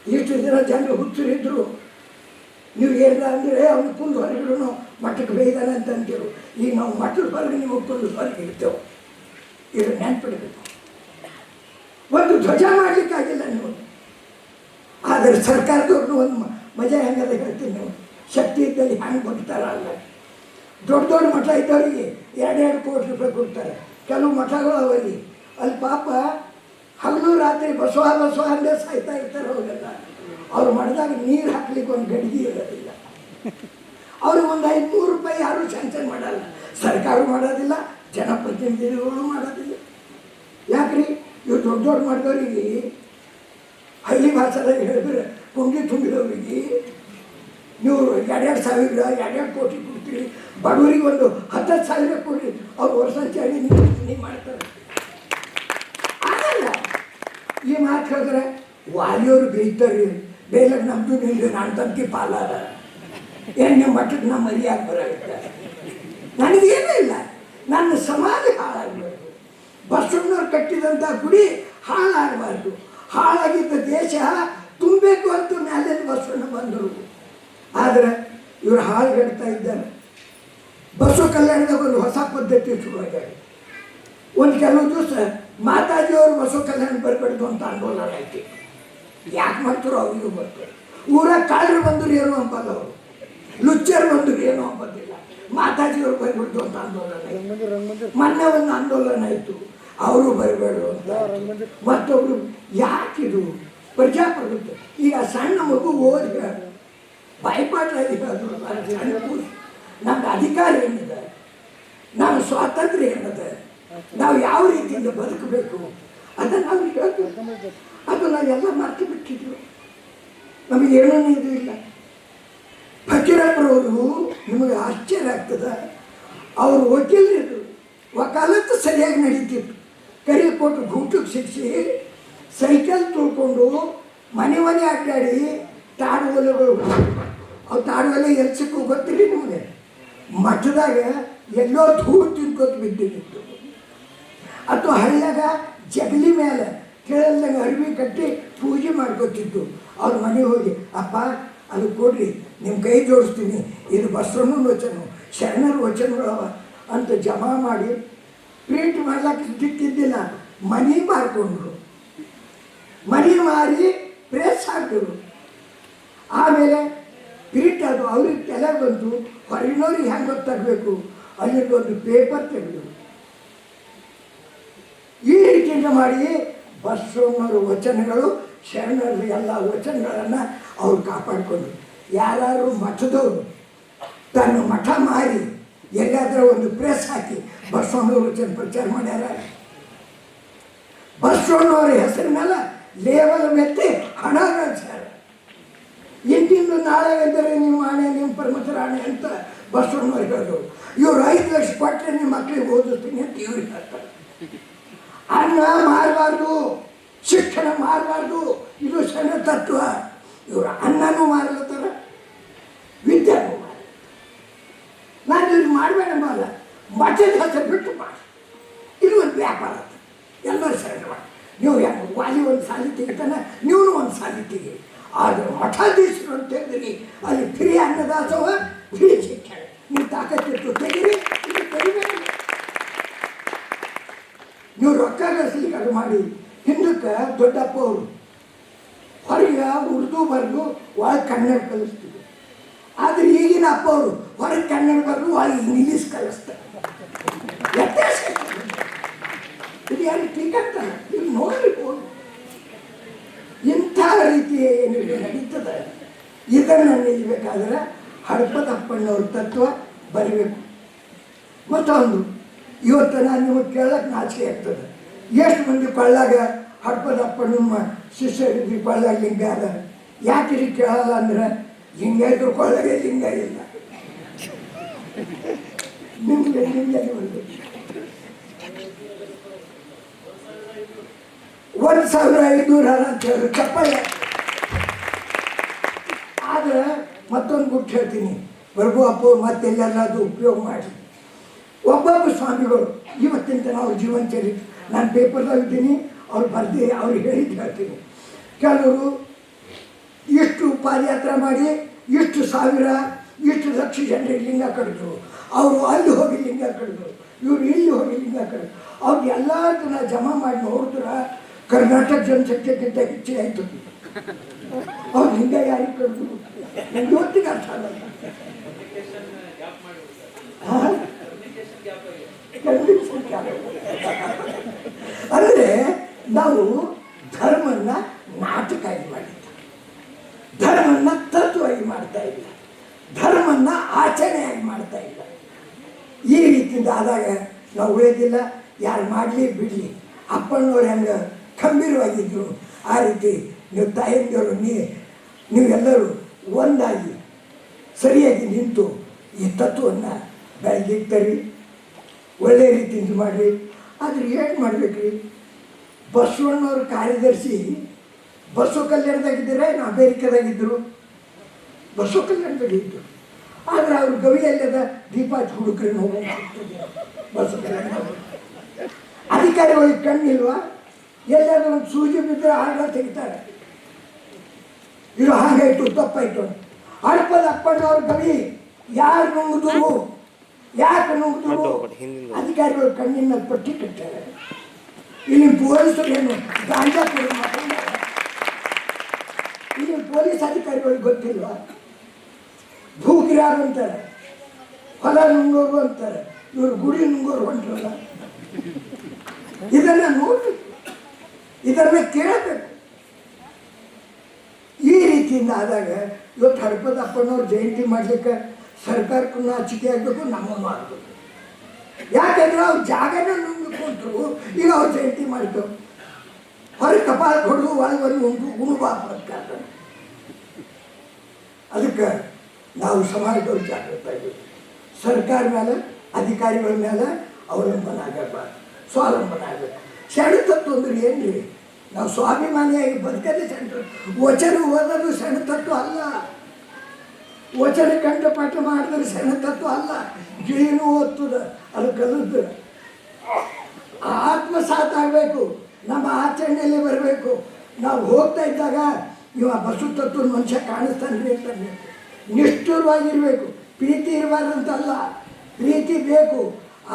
ಇಷ್ಟು ದಿನ ಜನರು ಹುಚ್ಚರಿದ್ರು. ನೀವು ಏನಿಲ್ಲ ಅಂದರೆ ಅವ್ನು ಕುಂದು ಹೊರಗಿದ್ರು ಮಠಕ್ಕೆ ಬೇಯ್ದಾನೆ ಅಂತ ಅಂತೀರು. ಈಗ ನಾವು ಮಠದ ಹೊರಗೆ ನಿಮಗೆ ಕುಂದು ಹೊರಗೆ ಇರ್ತೇವೆ. ಇದು ನೆನ್ಪಿಡ್ಬೇಕು. ಒಂದು ಧ್ವಜ ಮಾಡಲಿಕ್ಕಾಗಿಲ್ಲ ನೀವು. ಆದರೆ ಸರ್ಕಾರದವ್ರನ್ನ ಒಂದು ಮಜಾ ಹೆಂಗದ ಹೇಳ್ತೀನಿ. ನೀವು ಶಕ್ತಿ ಇದ್ದಲ್ಲಿ ಹ್ಯಾಂಗೆ ಕೊಡ್ತಾರಲ್ಲ. ದೊಡ್ಡ ದೊಡ್ಡ ಮಠ ಇದ್ದವರಿಗೆ 2-2 ಕೋಟಿ ರೂಪಾಯಿ ಕೊಡ್ತಾರೆ. ಕೆಲವು ಮಠಗಳು ಅವಲ್ಲಿ ಅಲ್ಲಿ ಪಾಪ ಹಗಲು ರಾತ್ರಿ ಬಸವ ಬಸವ ಅಂದೇ ಸಾಯ್ತಾ ಇರ್ತಾರೆ. ಅವರೆಲ್ಲ ಅವ್ರು ಮಾಡಿದಾಗ ನೀರು ಹಾಕ್ಲಿಕ್ಕೆ ಒಂದು ಗಡಿಗೆ ಇರೋದಿಲ್ಲ. ಅವ್ರಿಗೆ ಒಂದು 500 ರೂಪಾಯಿ ಯಾರೂ ಸ್ಯಾಂಕ್ಷನ್ ಮಾಡಲ್ಲ. ಸರ್ಕಾರ ಮಾಡೋದಿಲ್ಲ, ಜನಪ್ರತಿನಿಧಿಗಳು ಮಾಡೋದಿಲ್ಲ. ಯಾಕ್ರಿ? ಇವ್ರು ದೊಡ್ಡ ದೊಡ್ಡ ಮಾಡಿದವ್ರಿಗೆ ಹಳ್ಳಿ ಭಾಷೆದಾಗ ಹೇಳಿದ್ರೆ ಕುಂಡಿ ತುಂಬಿದವ್ರಿಗೆ ನೀವು 2,000 ಕೋಟಿ ಕೊಡ್ತೀರಿ, ಬಡವರಿಗೆ ಒಂದು 10,000 ಕೊಡಿ, ಅವ್ರು ವರ್ಷ ಚಳಿ ನೀವು ಮಾಡ್ತಾರೆ. ಆಗಲ್ಲ. ಈ ಮಾತು ಹೇಳಿದ್ರೆ ವಾಲಿಯವ್ರು ಬೇಯ್ತಾರೆ. ಬೇಯ್ಲಕ್ಕೆ ನಮ್ಮದು ನಿಂದು ನಾನು ತಂತಿ ಪಾಲಾರ ಏನು ನಿಮ್ಮ ಮಟ್ಟಕ್ಕೆ ನಮ್ಮ ಮರ್ಯಾದೆ ಬರೋಗುತ್ತೆ. ನನಗೇನೂ ಇಲ್ಲ, ನನ್ನ ಸಮಾಜ ಹಾಳಾಗಬೇಕು. ಬಸವಣ್ಣವ್ರು ಕಟ್ಟಿದಂಥ ಗುಡಿ ಹಾಳಾಗಬಾರ್ದು. ಹಾಳಾಗಿದ್ದ ದೇಶ ತುಂಬಬೇಕು ಅಂತ ಮೇಲೆ ಬಸವಣ್ಣ ಬಂದರು. ಆದರೆ ಇವರು ಹಾಳುಗೆಡ್ತಾ ಇದ್ದಾರೆ. ಬಸವ ಕಲ್ಯಾಣದಾಗ ಒಂದು ಹೊಸ ಪದ್ಧತಿ ಶುರುವಾಗ್ಯಾರ. ಒಂದು ಕೆಲವು ದಿವಸ ಮಾತಾಜಿಯವರು ಬಸವ ಕಲ್ಯಾಣ ಬರಬಾರ್ದು ಅಂತ ಆಂದೋಲನ ಐತಿ. ಯಾಕೆ ಮಾಡ್ತಾರೋ ಅವ್ರಿಗೂ ಬರ್ತಾರೆ. ಊರಾಗ ಕಾಳರು ಬಂದರು ಏನೋ ಅಂಬಲ್ಲ, ಅವರು ಲುಚ್ಚರು ಬಂದರು ಏನೋ ಅಂಬೋದಿಲ್ಲ. ಮಾತಾಜಿಯವರು ಬರಬಾರ್ದು ಅಂತ ಆಂದೋಲನ ಐತಿ. ಮೊನ್ನೆ ಒಂದು ಆಂದೋಲನ ಆಯಿತು, ಅವರು ಬರಬೇಡ ಅಂತ. ಮತ್ತೊಬ್ರು ಯಾಕಿದು ಪ್ರಜಾಪ್ರಭುತ್ವ. ಈಗ ಸಣ್ಣ ಮಗು ಓದಿ ಬಾಯ್ಪಾಠ ಅದು ಸಣ್ಣ ಕೂಲಿ. ನಮ್ಗೆ ಅಧಿಕಾರ ಏನಿದೆ, ನಮ್ಮ ಸ್ವಾತಂತ್ರ್ಯ ಏನಿದೆ, ನಾವು ಯಾವ ರೀತಿಯಿಂದ ಬದುಕಬೇಕು ಅದನ್ನು ಅವ್ರಿಗೆ ಹೇಳ್ತೀವಿ. ಅದು ನಾವೆಲ್ಲ ಮರ್ತು ಬಿಟ್ಟಿದ್ವಿ, ನಮಗೇನೂ ಇದು ಇಲ್ಲ. ಫಕೀರಪ್ಪರವರು ನಿಮಗೆ ಆಶ್ಚರ್ಯ ಆಗ್ತದೆ, ಅವರು ವಕೀಲರಿದ್ರು, ವಕಾಲತ್ತು ಸರಿಯಾಗಿ ನಡೀತಿತ್ತು. ಕರಿ ಕೊಟ್ಟು ಗೂಟಕ್ಕೆ ಶಿಕ್ಷಿ ಸೈಕಲ್ ತುಳ್ಕೊಂಡು ಮನೆ ಮನೆ ಅಡ್ಡಾಡಿ ತಾಡುವಲೆಗಳು, ಅವು ತಾಡುವಲೆ ಎಲ್ಸಕ್ಕೂ ಗೊತ್ತಿಲ್ಲ ನಿಮಗೆ. ಮಠದಾಗ ಎಲ್ಲೋ ಧೂಳು ತಿನ್ಕೋತ ಬಿದ್ದಿತ್ತು. ಅಥವಾ ಹಳ್ಳ್ಯಾಗ ಜಗಲಿ ಮೇಲೆ ಕೇಳಲ್ದಂಗೆ ಅರಿವಿ ಕಟ್ಟಿ ಪೂಜೆ ಮಾಡ್ಕೊತಿದ್ದು. ಅವ್ರ ಮನೆಗೆ ಹೋಗಿ, ಅಪ್ಪ ಅದು ಕೊಡ್ರಿ, ನಿಮ್ಮ ಕೈ ಜೋಡಿಸ್ತೀನಿ, ಇದು ಬಸವಣ್ಣನ ವಚನ, ಶರಣರ ವಚನಗಳವ ಅಂತ ಜಮಾ ಮಾಡಿ ಪ್ರಿಂಟ್ ಮಾಡ್ಲಿಕ್ಕೆ ಸಿಕ್ಕಿದ್ದಿಲ್ಲ. ಮನೆ ಮಾರ್ಕೊಂಡ್ರು, ಮನೆ ಮಾರಿ ಪ್ರೆಸ್ ಹಾಕಿದ್ರು. ಆಮೇಲೆ ಪ್ರಿಂಟ್ ಅದು ಅವ್ರಿಗೆ ತಲೆ ಬಂತು, ಹೊರಗಿನವ್ರಿಗೆ ಹೆಂಗೆ ಗೊತ್ತಾಗಬೇಕು, ಅಲ್ಲಿಂದೊಂದು ಪೇಪರ್ ತೆಗೆದು ಈ ರೀತಿಯಿಂದ ಮಾಡಿ ಬಸವಣ್ಣರ ವಚನಗಳು, ಶರಣರ ಎಲ್ಲ ವಚನಗಳನ್ನು ಅವ್ರು ಕಾಪಾಡಿಕೊಂಡ್ರು. ಯಾರು ಮಠದವರು ತನ್ನ ಮಠ ಮಾರಿ ಎಲ್ಲಾದರೂ ಒಂದು ಪ್ರೆಸ್ ಹಾಕಿ ಬಸವಣ್ಣವ್ರ ವಚನ ಪ್ರಚಾರ ಮಾಡ್ಯಾರ. ಬಸವಣ್ಣವ್ರ ಹೆಸರಿನಲ್ಲ ಲೇವಲ್ ಮೆತ್ತಿ ಹಣ ಗಳಿಸ್ಯಾರ. ಇಂತಿಂದು ನಾಳೆ ಎಂದರೆ ನಿಮ್ಮ ಆಣೆ, ನಿಮ್ಮ ಪರಮತರ ಆಣೆ ಅಂತ ಬಸವಣ್ಣವ್ರು ಹೇಳಿದ್ರು. ಇವ್ರು 5 ಲಕ್ಷ ಕೊಟ್ಟರೆ ನಿಮ್ಮ ಮಕ್ಕಳಿಗೆ ಓದಿಸ್ತೀನಿ ಅಂತ ಇವ್ರಿಗೆ ಹೇಳ್ತಾರೆ. ಅನ್ನ ಮಾರಬಾರ್ದು, ಶಿಕ್ಷಣ ಮಾರಬಾರ್ದು, ಇದು ಶರಣ ತತ್ವ. ಇವರು ಅನ್ನನೂ ಮಾರಲತ್ತಾರ, ವಿದ್ಯಾನೂ ಮಾರ. ನಾನು ಇವ್ರು ಮಾಡಬೇಡಂಬಲ್ಲ, ಮಠದ ಹೆಸರು ಬಿಟ್ಟು ಮಾಡಿ. ಇದು ಒಂದು ವ್ಯಾಪಾರ ಅಂತ ಎಲ್ಲರೂ ಶರಣ ಮಾಡಿ. ನೀವು ಯಾಕೆ ವಾಲಿ ಒಂದು ಸಾಲಿ ತೆಗಿತಾನೆ, ನೀವು ಒಂದು ಸಾಲಿ ತೆಗಿ. ಆದರೆ ಮಠಾಧೀಶರು ಅಂತ ಹೇಳಿದ್ರಿ, ಅಲ್ಲಿ ಫ್ರೀ ಅನ್ನದಾಸೋಹ, ಫ್ರೀ ಶಿಕ್ಷಣ. ನೀವು ತಾಕತ್ತಿಟ್ಟು ತೆಗಿರಿ, ಇದು ತೆಗಿಬೇಕು. ನೀವು ರೊಕ್ಕ ಗಳಿಸ್ಲಿಕ್ಕೆ ಅದು ಮಾಡಿ. ಹಿಂದಕ್ಕೆ ದೊಡ್ಡಪ್ಪ ಅವರು ಹೊರಗೆ ಉರ್ದು ಬರೆದು ಒಳಗೆ ಕನ್ನಡ ಕಲಿಸ್ತಿದ್ರು. ಆದರೆ ಈಗಿನ ಅಪ್ಪ ಅವರು ಹೊರಗೆ ಕನ್ನಡ ಬರೆದು ಒಳಗೆ ಇಂಗ್ಲೀಷ್ ಕಲಿಸ್ತಾರೆ. ವ್ಯತ್ಯಾಸ ಇದು ಯಾರು ಟೀಕಾಗ್ತಾನೆ, ಇದು ನೋಡಲಿಕ್ಕೆ ಇಂಥ ರೀತಿ ಏನಿದೆ ನಡೀತದೆ. ಇದನ್ನು ನಿಲ್ಲಬೇಕಾದ್ರೆ ಹಡಪದಪ್ಪಣ್ಣವ್ರ ತತ್ವ ಬರಬೇಕು. ಮತ್ತೊಂದು ಇವತ್ತು ನಾನು ನಿಮಗೆ ಕೇಳಕ್ಕೆ ನಾಚಿಕೆ ಆಗ್ತದೆ, ಎಷ್ಟು ಮಂದಿ ಕೊಳ್ಳಾಗ ಹಡಪದಪ್ಪಣ್ಣ ಶಿಷ್ಯರಿದ್ರಿ ಕೊಳ್ಳಾಗ ಲಿಂಗ ಅದ. ಯಾಕೆ ಕೇಳಲ್ಲ ಅಂದ್ರೆ ಲಿಂಗ ಇದ್ರು ಕೊಳ್ಳಾಗೆ ಲಿಂಗ ಇಲ್ಲ. ನಿಮಗೆ ಲಿಂಗ ಒಂದು 1500 ಅಂತ ಹೇಳಿದ್ರು ಚಪ್ಪಾಳೆ. ಆದರೆ ಮತ್ತೊಂದು ಗುಟ್ಟು ಹೇಳ್ತೀನಿ, ಪ್ರಭು ಅಪ್ಪ ಮತ್ತೆಲ್ಲೆಲ್ಲ ಅದು ಉಪಯೋಗ ಮಾಡಿ. ಒಬ್ಬೊಬ್ಬ ಸ್ವಾಮಿಗಳು ಇವತ್ತಿನ ತನಕ ಅವ್ರ ಜೀವನ ಚರಿತ್ರೆ ನಾನು ಪೇಪರ್ದಾಗ ಇದ್ದೀನಿ, ಅವ್ರು ಬರ್ದು ಅವ್ರಿಗೆ ಹೇಳಿದ್ದು ಹೇಳ್ತೀನಿ. ಕೆಲವರು ಇಷ್ಟು ಪಾದಯಾತ್ರೆ ಮಾಡಿ ಇಷ್ಟು ಸಾವಿರ ಇಷ್ಟು ಲಕ್ಷ ಜನರಿಗೆ ಲಿಂಗ ಕಡಿದ್ರು, ಅವರು ಅಲ್ಲಿ ಹೋಗಿ ಲಿಂಗ ಕಡಿದ್ರು, ಇವರು ಇಲ್ಲಿ ಹೋಗಿ ಲಿಂಗ ಕಡಿದ್ರು. ಅವ್ರಿಗೆ ಎಲ್ಲದನ್ನ ಜಮಾ ಮಾಡಿ ನೋಡಿದ್ರೆ ಕರ್ನಾಟಕ ಜನಸಂಖ್ಯೆಗಿಂತ ಹೆಚ್ಚಿಗೆ ಆಯಿತು. ಅವ್ರು ಲಿಂಗ ಯಾರಿಗೆ ಕಡಿದ್ರು ನನಗೆ ಇವತ್ತಿಗೆ ಅರ್ಥ ಆಗಲ್ಲ. ಅಂದರೆ ನಾವು ಧರ್ಮನ್ನ ನಾಟಕ ಆಗಿ ಮಾಡಿದ್ದ, ಧರ್ಮನ್ನ ತತ್ವವಾಗಿ ಮಾಡ್ತಾ ಇಲ್ಲ, ಧರ್ಮನ್ನ ಆಚರಣೆಯಾಗಿ ಮಾಡ್ತಾ ಇಲ್ಲ. ಈ ರೀತಿಯಿಂದ ಆದಾಗ ನಾವು ಉಳಿಯೋದಿಲ್ಲ. ಯಾರು ಮಾಡಲಿ ಬಿಡಲಿ, ಅಪ್ಪಣ್ಣವ್ರು ಹೆಂಗೆ ಗಂಭೀರವಾಗಿದ್ದರು ಆ ರೀತಿ ನೀವು ತಾಯಂದಿರು ನೀವೆಲ್ಲರೂ ಒಂದಾಗಿ ಸರಿಯಾಗಿ ನಿಂತು ಈ ತತ್ವವನ್ನು ಬೆಳಗಿರ್ತಾರೆ, ಒಳ್ಳೆಯ ರೀತಿಯಿಂದ ಮಾಡಿರಿ. ಆದರೆ ಏನು ಮಾಡಬೇಕ್ರಿ? ಬಸವಣ್ಣವ್ರ ಕಾರ್ಯದರ್ಶಿ ಬಸವ ಕಲ್ಯಾಣದಾಗಿದ್ದರೆ ಏನು ಅಮೇರಿಕಾದಾಗಿದ್ದರು? ಬಸವ ಕಲ್ಯಾಣದಾಗಿದ್ದರು. ಆದರೆ ಅವ್ರ ಗವಿಯಲ್ಲದ ದೀಪ ಹುಡುಕರನ್ನು ಹೋಗೋದು ಬಸವ ಕಲ್ಯಾಣ. ಅಧಿಕಾರಿಗಳಿಗೆ ಕಣ್ಣಿಲ್ವಾ? ಎಲ್ಲಾದ್ರೂ ಒಂದು ಸೂಜಿ ಬಿದ್ದರೆ ಆಗ ತೆಗಿತಾರೆ. ಇದು ಹಾಗಾಯಿತು ತಪ್ಪಾಯಿತು. ಹಡಪದ ಅಪ್ಪಣ್ಣವ್ರ ಗವಿ ಯಾರು ನುಂಗಿದ್ರು ಯಾಕೆ ನುಗ್ಗಿದ್ರು? ಅಧಿಕಾರಿಗಳು ಕಣ್ಣಿನ ಪಟ್ಟಿ ಕಟ್ಟಾರೆ. ಇಲ್ಲಿ ಪೊಲೀಸರು ಏನು ಗಾಂಜಾ ಕುಡಿದು ಮಾತಾಡ್ತಾರೆ? ಇಲ್ಲಿ ಪೊಲೀಸ್ ಅಧಿಕಾರಿಗಳಿಗೆ ಗೊತ್ತಿಲ್ವಾ? ಭೂಗಿರಾರು ಅಂತಾರೆ, ಹೊಲ ನುಂಗೋರು ಅಂತಾರೆ, ಇವರು ಗುಡಿ ನುಂಗೋರು ಹೊಂಟ್ರಲ್ಲ. ಇದನ್ನ ನೋಡ್ಬೇಕು, ಇದನ್ನ ಕೇಳಬೇಕು. ಈ ರೀತಿಯಿಂದ ಆದಾಗ ಇವತ್ತು ಹಡಪದಪ್ಪನವ್ರ ಜಯಂತಿ ಮಾಡ್ಲಿಕ್ಕೆ ಸರ್ಕಾರಕ್ಕೂ ನಾಚಿಕೆ ಆಗಬೇಕು, ನಮ್ಮನ್ನು ಆಗಬೇಕು. ಯಾಕಂದ್ರೆ ಅವ್ರು ಜಾಗನ ನುಂಗಿಕೊಂಡ್ರು. ಈಗ ಅವ್ರು ಜಯಂತಿ ಮಾಡಿದ್ರು, ಹೊರಗೆ ಕಪಾಲ ಹೊಡೆದು ಒಳಗೆ ಉಣಬಾರ್ದು ಅಂತ. ಅದಕ್ಕೆ ನಾವು ಸಮಾಜದವ್ರು ಜಾಗೃತ ಇದ್ದೀವಿ. ಸರ್ಕಾರ ಮೇಲೆ, ಅಧಿಕಾರಿಗಳ ಮೇಲೆ ಅವಲಂಬನ ಆಗಬಾರ್ದು, ಸ್ವಾವಲಂಬನ ಆಗಬೇಕು. ಸಣ್ಣ ತತ್ವ ಅಂದ್ರೆ ಏನ್ರಿ? ನಾವು ಸ್ವಾಭಿಮಾನಿಯಾಗಿ ಬದುಕದೆ ಸಣ್ಣ. ವಚನ ಓದೋದು ಸಣ್ಣ ತತ್ವ ಅಲ್ಲ, ವಚನ ಕಂಠಪಾಠ ಮಾಡಿದ್ರೆ ಸಣ್ಣ ತತ್ವ ಅಲ್ಲ. ಗಿಳಿನೂ ಓದ್ತದ, ಅದು ಕಲಿತು ಆತ್ಮಸಾತ್ ಆಗಬೇಕು, ನಮ್ಮ ಆಚರಣೆಯಲ್ಲಿ ಬರಬೇಕು. ನಾವು ಹೋಗ್ತಾ ಇದ್ದಾಗ ಇವ ಬಸವ ತತ್ವದ ಮನುಷ್ಯ ಕಾಣಿಸ್ತಾನ್ರಿ ಅಂತಂದ್ರೆ ನಿಷ್ಠುರವಾಗಿರ್ಬೇಕು. ಪ್ರೀತಿ ಇರಬಾರ್ದಂತಲ್ಲ, ಪ್ರೀತಿ ಬೇಕು,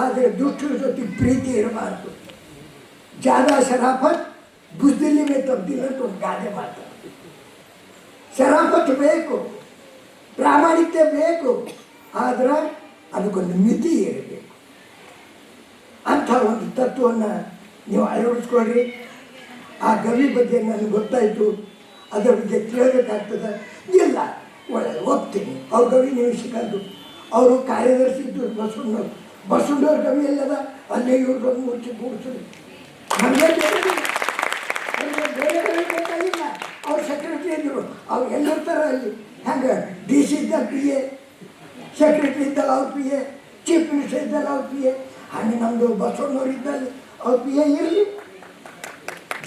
ಆದರೆ ದುಷ್ಟರ ಜೊತೆ ಪ್ರೀತಿ ಇರಬಾರ್ದು. ಜಾದಾ ಶರಾಫತ್ ಬುದ್ಧಿಲಿ ಮೇ ತಬ್ದಿಲ್ಲ ಅಂತ ಒಂದು ಗಾದೆ ಮಾಡ್ತಾರೆ. ಶರಾಫತ್ ಬೇಕು, ಪ್ರಾಮಾಣಿಕತೆ ಬೇಕು, ಆದ್ರೆ ಅದಕ್ಕೊಂದು ಮಿತಿ ಇರಬೇಕು. ಅಂಥ ಒಂದು ತತ್ವವನ್ನು ನೀವು ಅಳವಡಿಸ್ಕೊಳ್ರಿ. ಆ ಗವಿ ಬಗ್ಗೆ ನನಗೆ ಗೊತ್ತಾಯಿತು, ಅದರ ಬಗ್ಗೆ ಕೇಳಬೇಕಾಗ್ತದೆ. ಇಲ್ಲ ಒಳ್ಳೆ ಒಪ್ತೀನಿ, ಅವ್ರ ಗವಿ ನೀವು ಸಿಗೋದು. ಅವರು ಕಾರ್ಯದರ್ಶಿ ಇದ್ದು ಬಸವಣ್ಣವ್ರ ಗವಿ ಎಲ್ಲದ ಅಲ್ಲೇ ಇವ್ರದ್ದೊಂದು ಮೂರ್ತಿ ಕೂಡ್ತಾರೆ. ನಮಗೆ ಬೇರೆ ಬೇಕಾಗಿಲ್ಲ. ಅವ್ರು ಸೆಕ್ರೆಟ್ರಿ ಇದ್ದರು, ಅವ್ರು ಎಲ್ಲಿರ್ತಾರೆ ಅಲ್ಲಿ. ಹೆಂಗೆ ಡಿ ಸಿ ಇದ್ದಾಗ ಪಿ ಎ, ಸೆಕ್ರೆಟ್ರಿ ಇದ್ದಾಗ ಅವ್ರ ಪಿ ಎ, ಚೀಫ್ ಮಿನಿಸ್ಟರ್ ಇದ್ದಾಗ ಅವ್ರ ಪಿ ಎ, ಹಂಗೆ ನಮ್ಮದು ಬಸವಣ್ಣವ್ರು ಇದ್ದಲ್ಲಿ ಅವ್ರ ಪಿ ಎ ಇರಲಿ.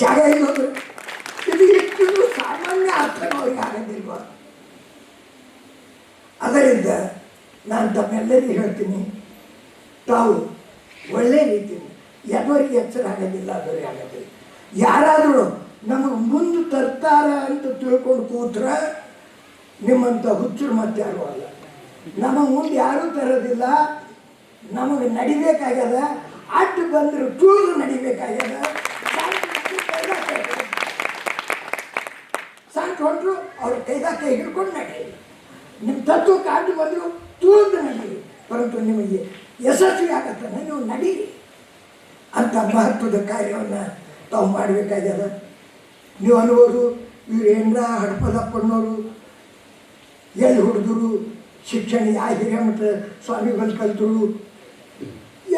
ಜಾಗ ಇಲ್ಲೋದ್ರು ಇದು ಎಷ್ಟು ಸಾಮಾನ್ಯ ಅರ್ಥನ ಅವ್ರಿಗೆ ಆಗೋದಿಲ್ವ? ಅದರಿಂದ ನಾನು ತಮ್ಮೆಲ್ಲರಿಗೂ ಹೇಳ್ತೀನಿ, ತಾವು ಒಳ್ಳೆಯ ರೀತಿಯಲ್ಲಿ ಎದವರಿಗೆ ಎಚ್ಚರ ಆಗೋದಿಲ್ಲ, ಅದವರಿಗೆ ಆಗೋದಿಲ್ಲ. ಯಾರಾದರೂ ನಮಗೆ ಮುಂದೆ ತರ್ತಾರ ಅಂತ ತಿಳ್ಕೊಂಡು ಕೂತ್ರೆ ನಿಮ್ಮಂಥ ಹುಚ್ಚರು ಮತ್ತೆ ಯಾರು ಅಲ್ಲ. ನಮಗೆ ಮುಂದೆ ಯಾರೂ ತರೋದಿಲ್ಲ. ನಮಗೆ ನಡಿಬೇಕಾಗ್ಯದ, ಅಡ್ಡು ಬಂದರು ತುಳಿದು ನಡಿಬೇಕಾಗ್ಯದ. ಸಂಟ್ ಹೊಂಟರು ಅವ್ರ ಕೈದಾಗ ಕೈ ಹಿಡ್ಕೊಂಡು ನಡೆಯಿರಿ. ನಿಮ್ಮ ತತ್ವಕ್ಕೆ ಅಡ್ಡು ಬಂದರು ತುಳಿದು ನಡೀರಿ, ಪರಂತು ನಿಮಗೆ ಯಶಸ್ವಿ ಆಗತ್ತನ್ನ ನೀವು ನಡೀರಿ. ಅಂಥ ಮಹತ್ವದ ಕಾರ್ಯವನ್ನು ತಾವು ಮಾಡಬೇಕಾಗ್ಯದ. ನೀವು ಅನ್ಬೋದು, ಇವ್ರು ಏನರ ಹಡಪದಪ್ಪನವರು ಎಲ್ಲಿ ಹುಡಿದ್ರು, ಶಿಕ್ಷಣ ಯಾವ ಹಿರೇಮಠ ಸ್ವಾಮಿಗಳು ಕಲ್ತರು,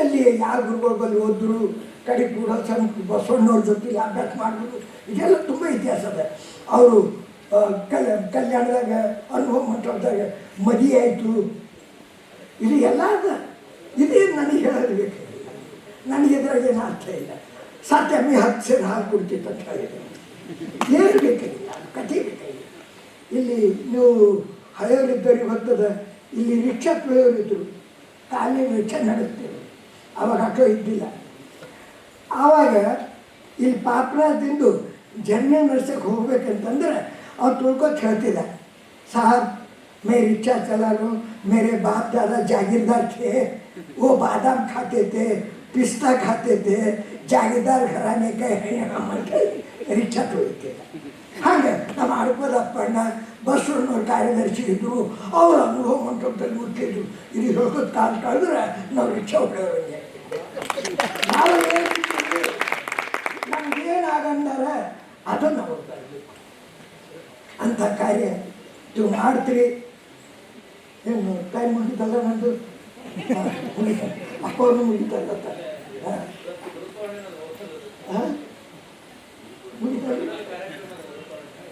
ಎಲ್ಲಿ ಯಾವ ಗುರುಗಳ ಬಳಿ ಓದಿದ್ರು, ಕಡೆ ಕೂಡ ಸಣ್ಣ ಬಸವಣ್ಣವ್ರ ಜೊತೆಗೆ ಅಭ್ಯಾಸ ಮಾಡಿದ್ರು. ಇದೆಲ್ಲ ತುಂಬ ಇತಿಹಾಸ ಅದ. ಅವರು ಕಲ್ಯಾಣದಾಗ ಅನುಭವ ಮಂಟಪದಾಗ ಮದುವೆ ಆಯಿತು. ಇದು ಎಲ್ಲ ಅದ. ಇದೇ ನನಗೆ ಹೇಳೋದು ಬೇಕಾಗಿಲ್ಲ, ನನಗೆ ಇದ್ರಾಗ ಏನು ಅರ್ಥ ಇಲ್ಲ. ಸತ್ಯಮ್ಮಿ 10 ಸೇರು ಹಾಲು ಕೊಡ್ತಿತ್ತು ಅಂತ ಹೇಳಿದ್ರು. ಏನು ಬೇಕಾಗಿಲ್ಲ, ಕಥೆ ಬೇಕಾಗಿಲ್ಲ. ಇಲ್ಲಿ ನೀವು ಹಳೆಯವರಿದ್ದವ್ರಿಗೆ ಗೊತ್ತದ, ಇಲ್ಲಿ ರಿಕ್ಷಾ ತುಳಿಯೋರಿದ್ದರು, ಕಾಲಿನ ರಿಕ್ಷಾ ನಡೆಸ್ತೇವೆ. ಆವಾಗ ಆಟೋ ಇದ್ದಿಲ್ಲ. ಆವಾಗ ಇಲ್ಲಿ ಪಾಪರಾಜದಿಂದ ಜನ್ಮೆ ನಡ್ಸಕ್ಕೆ ಹೋಗ್ಬೇಕಂತಂದ್ರೆ ಅವ್ರು ತುಳ್ಕೊತ ಹೇಳ್ತಿದ್ದ, ಸಾಹಬ್ मैं रिक्शा चला लूँ, मेरे बाप दादा जागीरदार थे, वो बादाम खाते थे, पिस्ता खाते थे, जागीरदार घराने के हैं हम रिक्शा ತುಳಿತೆ. ಹಾಗೆ ನಮ್ಮ ಹಡಪದಪ್ಪಣ್ಣ ಬಸವಣ್ಣವ್ರ ಕಾರ್ಯದರ್ಶಿ ಇದ್ದರು, ಅವ್ರ ಅನುಭವ ಮಂಟಪದಲ್ಲಿ ಮುಟ್ಟಿದ್ರು. ಇದು ಹೇಳ್ಕೊತ ಕಾಲ ಕಳೆದ್ರೆ ನಾವು ರಿಕ್ಷಾ ಹೊಡೆಯೋರಿಗೆ ನಾವು ನಮ್ಗೇನಾಗಂದಾರ ಅದನ್ನು ನಾವು ತರಬೇಕು. ಅಂಥ ಕಾರ್ಯ ನೀವು ಮಾಡ್ತೀರಿ. ಏನು ಟೈಮ್ ಮುಗಿತಲ್ಲ ನಂದು? ಅಪ್ಪವ್ರನ್ನು ಮುಗಿತಲ್ಲ ಮುಗಿತಲ್ಲ.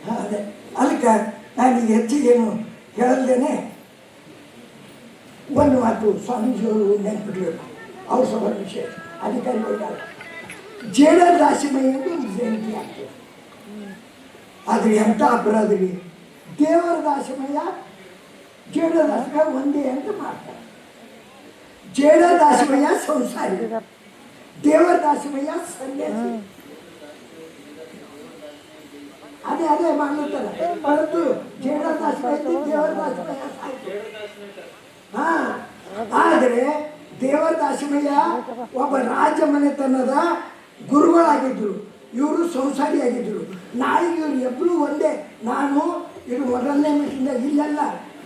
ಹಾಂ, ಅದೇ ಅದಕ್ಕೆ ನಾನೀಗ ಹೆಚ್ಚಿಗೇನು ಹೇಳಲ್ದೇನೆ ಒಂದು ಮಾತು ಸ್ವಾಮೀಜಿಯವರು ನೆನ್ಪಿಡ್ಬೇಕು. ಅವ್ರ ಸಭಾ ವಿಶೇಷ ಅಧಿಕಾರಿಗಳಿಗಾಗ ಜೇಡ ದಾಸಿಮಯ್ಯ ಅಂತ ಒಂದು ಜಯಂತಿ ಆಗ್ತದೆ. ಆದರೆ ಎಂಥ ಅಪರಾಧರಿ, ದೇವರ ದಾಸಿಮಯ್ಯ ಜೇಡ ದಾಸಿಮಯ್ಯ ಒಂದೇ ಅಂತ ಮಾಡ್ತಾರೆ. ಜೇಡ ದಾಸಿಮಯ್ಯ ಸಂಸಾರಿ, ದೇವರ ದಾಸಿಮಯ್ಯ ಸನ್ಯಾಸಿ. ಅದೇ ಮಾಡ್ತಾರೆ ಹೊರತು ಜೇಡ ದಾಸಿಮಯ್ಯ ದೇವರ ದಾಸಿಮಯ್ಯ. ಹಾಂ, ಆದರೆ ದೇವದಾಸಿಮಯ್ಯ ಒಬ್ಬ ರಾಜ ಮನೆತನದ ಗುರುಗಳಾಗಿದ್ದರು, ಇವರು ಸಂಸಾರಿಯಾಗಿದ್ದರು. ನಾಳೆ ಇವರು ಎಬ್ಬರು ಒಂದೇ. ನಾನು ಇದು ಮೊದಲನೇ ಮೀಟಿಂದ ಇಲ್ಲೆಲ್ಲ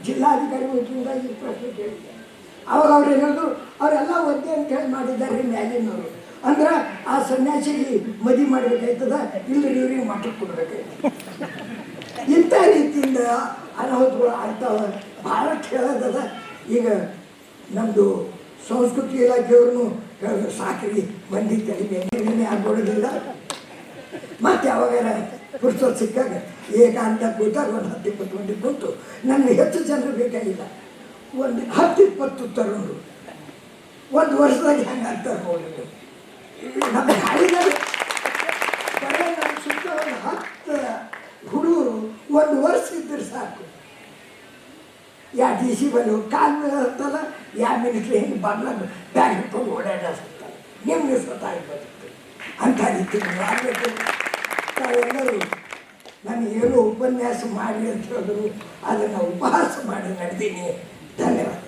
ಜಿಲ್ಲಾಧಿಕಾರಿ ಮೀಟಿಂದ ಈ ಪ್ರಶ್ನೆ ಕೇಳಿದ್ದೆ. ಅವಾಗ ಅವ್ರು ಹೇಳಿದ್ರು ಅವರೆಲ್ಲ ಒಂದೇ ಅಂತ ಹೇಳಿ ಮಾಡಿದ್ದಾರೆ ಮ್ಯಾಲಿನವರು. ಅಂದ್ರೆ ಆ ಸನ್ಯಾಸಿಗೆ ಮದುವೆ ಮಾಡಬೇಕಾಯ್ತದ, ಇಲ್ಲರಿ ಇವ್ರಿಗೆ ಮಠಕ್ಕೆ ಕೊಡ್ಬೇಕಾಯ್ತದ. ಇಂಥ ರೀತಿಯಿಂದ ಅನಾಹುತಗಳು ಆಗ್ತಾವ. ಭಾಳಷ್ಟು ಹೇಳೋದದ. ಈಗ ನಮ್ಮದು ಸಂಸ್ಕೃತಿ ಇಲಾಖೆಯವ್ರನ್ನು ಹೇಳಿದ್ರು ಸಾಕ್ರಿ ಮಂದಿ ತಲೆ ಆಗ್ಬಿಡೋದಿಲ್ಲ. ಮತ್ತು ಯಾವಾಗಾರ ಪುಸ್ತಕ ಸಿಕ್ಕಾಗ ಏಕಾಂತ ಕೂತಾಗ ಒಂದು 10-20 ಮಂದಿ ಕೂತು ನನಗೆ ಹೆಚ್ಚು ಜನರು ಬೇಕಾಗಿಲ್ಲ, ಒಂದು 10-20 ತರುಣರು ಒಂದು ವರ್ಷದಾಗ ಹೆಂಗೆ ಆಗ್ತಾರೆ ಹೋಗಿದ್ದು. ನಮ್ಮ ಹಾಡಿದಾಗ ಬರೀ ನಮ್ಮ ಸುತ್ತ ಒಂದು 10 ಹುಡುಗರು ಒಂದು ವರ್ಷ ಇದ್ದರೆ ಸಾಕು. ಯಾ ಡಿ ಸಿ ಬಲ್ಲಿ ಕಾಲು ಹತ್ತಲ್ಲ, ಯಾ ಮಿನಿಟ್ರಿ ಹೆಂಗೆ ಬಾಗ್ಲ ಬ್ಯಾಗ್ ಹಿಡ್ಕೊಂಡು ಓಡಾಡಿಸ್ತಾರೆ. ನಿಮ್ಗೆ ಸ್ವತಃ ಬರುತ್ತೆ ಅಂತ ರೀತಿ ಮಾಡಬೇಕು. ತಾವೆಲ್ಲರೂ ನನಗೇನು ಉಪನ್ಯಾಸ ಮಾಡಿ ಅಂತ ಹೇಳಿದ್ರು, ಅದನ್ನು ಉಪಹಾಸ ಮಾಡಿ ನಡೆದೀನಿ. ಧನ್ಯವಾದ.